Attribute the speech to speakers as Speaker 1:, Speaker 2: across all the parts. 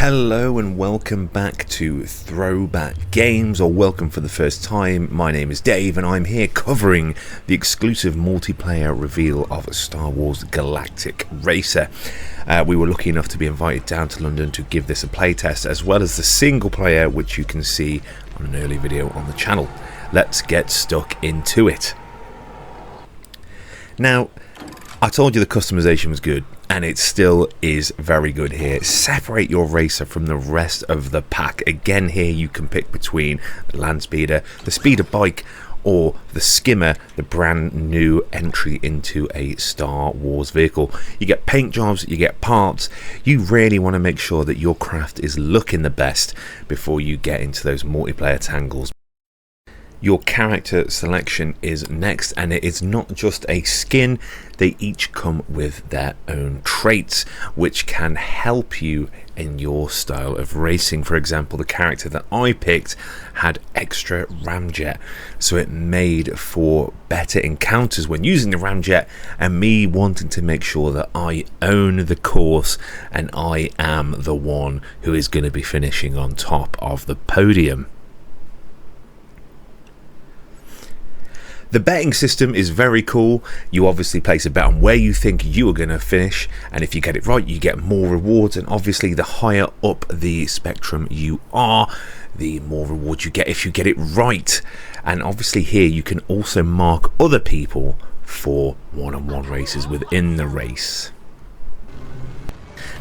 Speaker 1: Hello and welcome back to Throwback Games, or welcome for the first time. My name is Dave and I'm here covering the exclusive multiplayer reveal of Star Wars Galactic Racer. We were lucky enough to be invited down to London to give this a playtest, as well as the single player, which you can see on an early video on the channel. Let's get stuck into it. Now, I told you the customization was good, and it still is very good here. Separate your racer from the rest of the pack. Again, here you can pick between the land speeder, the speeder bike, or the skimmer, the brand new entry into a Star Wars vehicle. You get paint jobs, you get parts. You really want to make sure that your craft is looking the best before you get into those multiplayer tangles. Your character selection is next, and it is not just a skin. They each come with their own traits which can help you in your style of racing. For example, the character that I picked had extra ramjet, so it made for better encounters when using the ramjet, and me wanting to make sure that I own the course and I am the one who is going to be finishing on top of the podium. The betting system is very cool. You obviously place a bet on where you think you are going to finish, and if you get it right you get more rewards, and obviously the higher up the spectrum you are, the more rewards you get if you get it right. And obviously here you can also mark other people for one-on-one races within the race.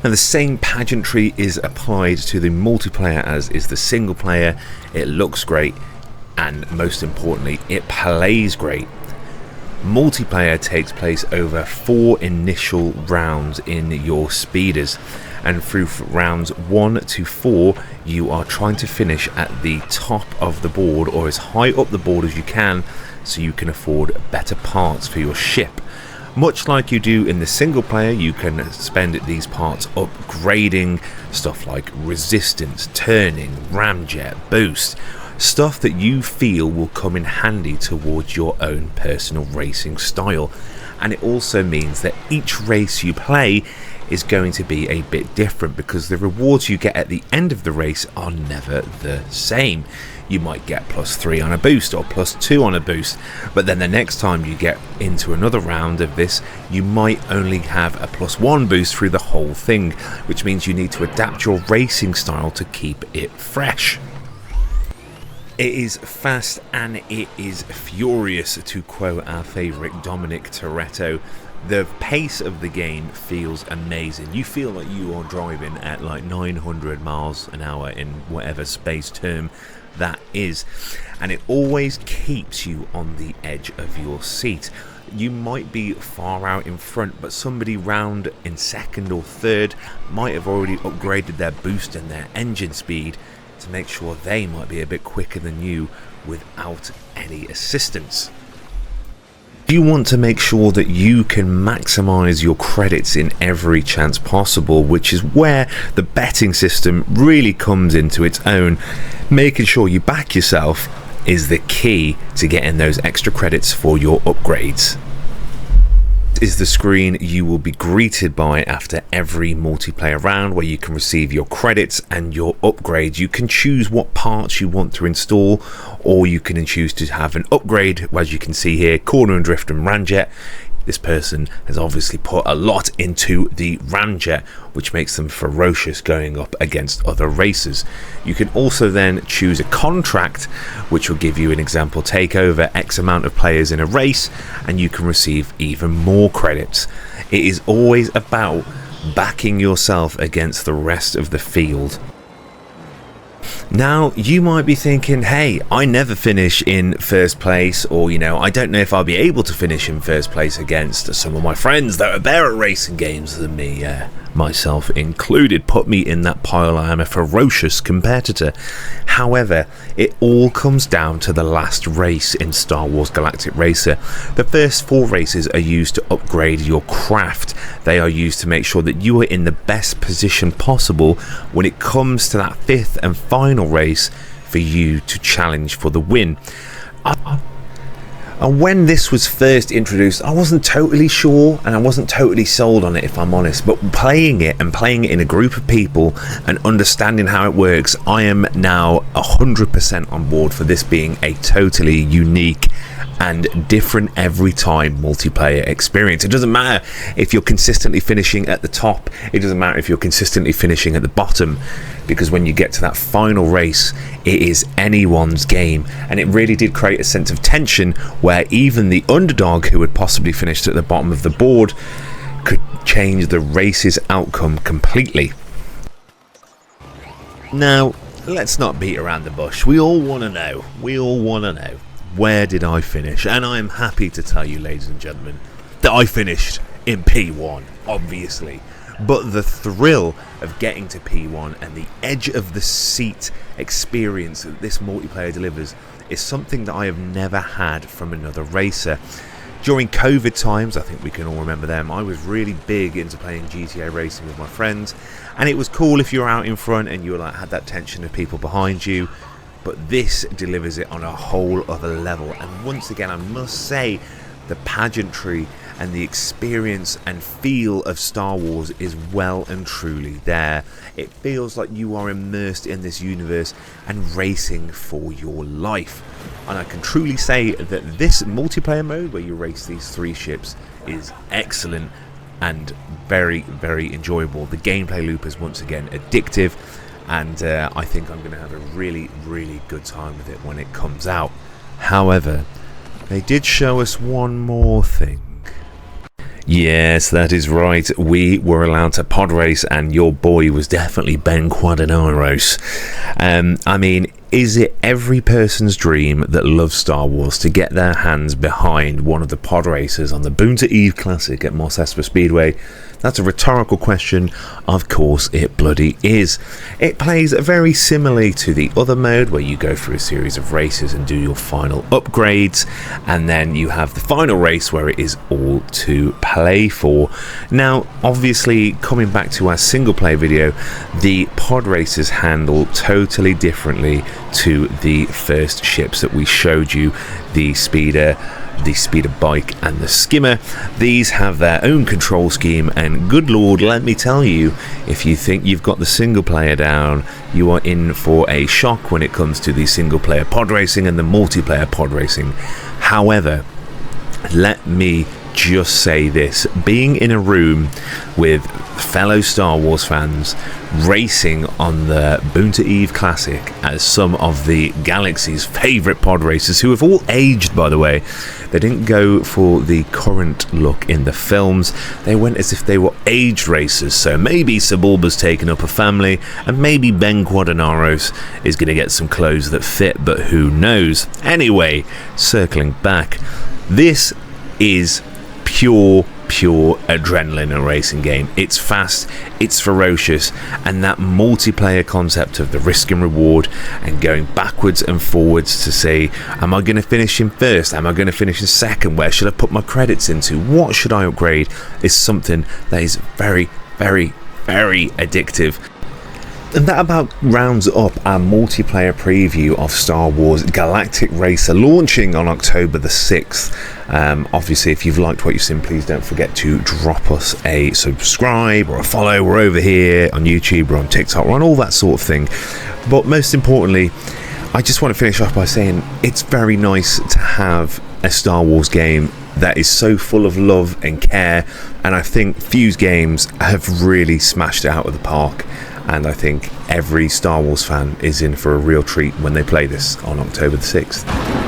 Speaker 1: Now, the same pageantry is applied to the multiplayer as is the single player. It looks great, and most importantly, it plays great. Multiplayer takes place over 4 initial rounds in your speeders, and through rounds 1 to 4 you are trying to finish at the top of the board, or as high up the board as you can, so you can afford better parts for your ship. Much like you do in the single player, you can spend these parts upgrading stuff like resistance, turning, ramjet, boost, stuff that you feel will come in handy towards your own personal racing style. And it also means that each race you play is going to be a bit different, because the rewards you get at the end of the race are never the same. You might get +3 on a boost or +2 on a boost, but then the next time you get into another round of this, you might only have a +1 boost through the whole thing, which means you need to adapt your racing style to keep it fresh. It is fast and it is furious, to quote our favourite Dominic Toretto. The pace of the game feels amazing. You feel like you are driving at like 900 miles an hour in whatever space term that is, and it always keeps you on the edge of your seat. You might be far out in front, but somebody round in second or third might have already upgraded their boost and their engine speed to make sure they might be a bit quicker than you without any assistance. You want to make sure that you can maximize your credits in every chance possible, which is where the betting system really comes into its own. Making sure you back yourself is the key to getting those extra credits for your upgrades. Is the screen you will be greeted by after every multiplayer round, where you can receive your credits and your upgrades. You can choose what parts you want to install, or you can choose to have an upgrade, as you can see here, corner and drift and ramjet. This person has obviously put a lot into the ramjet, which makes them ferocious going up against other racers. You can also then choose a contract, which will give you an example, take over X amount of players in a race, and you can receive even more credits. It is always about backing yourself against the rest of the field. Now, you might be thinking, hey, I never finish in first place, or I don't know if I'll be able to finish in first place against some of my friends that are better at racing games than me, myself included. Put me in that pile. I am a ferocious competitor. However, it all comes down to the last race in Star Wars Galactic Racer. The first 4 races are used to upgrade your craft. They are used to make sure that you are in the best position possible when it comes to that 5th and final race for you to challenge for the win. And when this was first introduced, I wasn't totally sure and I wasn't totally sold on it, if I'm honest, but playing it in a group of people and understanding how it works, I am now 100% on board for this being a totally unique and different every time multiplayer experience. It doesn't matter if you're consistently finishing at the top, it doesn't matter if you're consistently finishing at the bottom, because when you get to that final race, it is anyone's game. And it really did create a sense of tension where even the underdog who had possibly finished at the bottom of the board could change the race's outcome completely. Now, let's not beat around the bush. We all want to know. Where did I finish? And I'm happy to tell you, ladies and gentlemen, that I finished in P1, obviously. But the thrill of getting to P1 and the edge of the seat experience that this multiplayer delivers is something that I have never had from another racer. During COVID times, I think we can all remember them, I was really big into playing GTA racing with my friends, and it was cool if you were out in front and you were had that tension of people behind you. But this delivers it on a whole other level. And once again, I must say, the pageantry and the experience and feel of Star Wars is well and truly there. It feels like you are immersed in this universe and racing for your life. And I can truly say that this multiplayer mode where you race these 3 ships is excellent and very, very enjoyable. The gameplay loop is once again addictive. And I think I'm going to have a really, really good time with it when it comes out. However, they did show us one more thing. Yes, that is right. We were allowed to pod race, and your boy was definitely Ben Quadinaros. I mean, is it every person's dream that loves Star Wars to get their hands behind one of the pod racers on the Boonta Eve Classic at Mos Espa Speedway? That's a rhetorical question. Of course it bloody is. It plays very similarly to the other mode where you go through a series of races and do your final upgrades, and then you have the final race where it is all to play for. Now, obviously, coming back to our single player video, the pod races handle totally differently to the first ships that we showed you, the speeder bike and the skimmer. These have their own control scheme, and good lord, let me tell you, if you think you've got the single player down, you are in for a shock when it comes to the single player pod racing and the multiplayer pod racing. However, let me just say this, being in a room with fellow Star Wars fans racing on the Boonta Eve Classic as some of the galaxy's favourite pod racers, who have all aged, by the way. They didn't go for the current look in the films, they went as if they were aged racers. So maybe Sebulba's taken up a family, and maybe Ben Quadinaros is going to get some clothes that fit, but who knows. Anyway, circling back, this is pure adrenaline in a racing game. It's fast, it's ferocious, and that multiplayer concept of the risk and reward and going backwards and forwards to say, am I going to finish in first? Am I going to finish in second? Where should I put my credits into? What should I upgrade? Is something that is very, very, very addictive. And that about rounds up our multiplayer preview of Star Wars Galactic Racer, launching on October the 6th. Obviously, if you've liked what you've seen, please don't forget to drop us a subscribe or a follow. We're over here on YouTube, we're on TikTok, we're on all that sort of thing. But most importantly, I just want to finish off by saying it's very nice to have a Star Wars game that is so full of love and care, and I think Fuse Games have really smashed it out of the park. And I think every Star Wars fan is in for a real treat when they play this on October the 6th.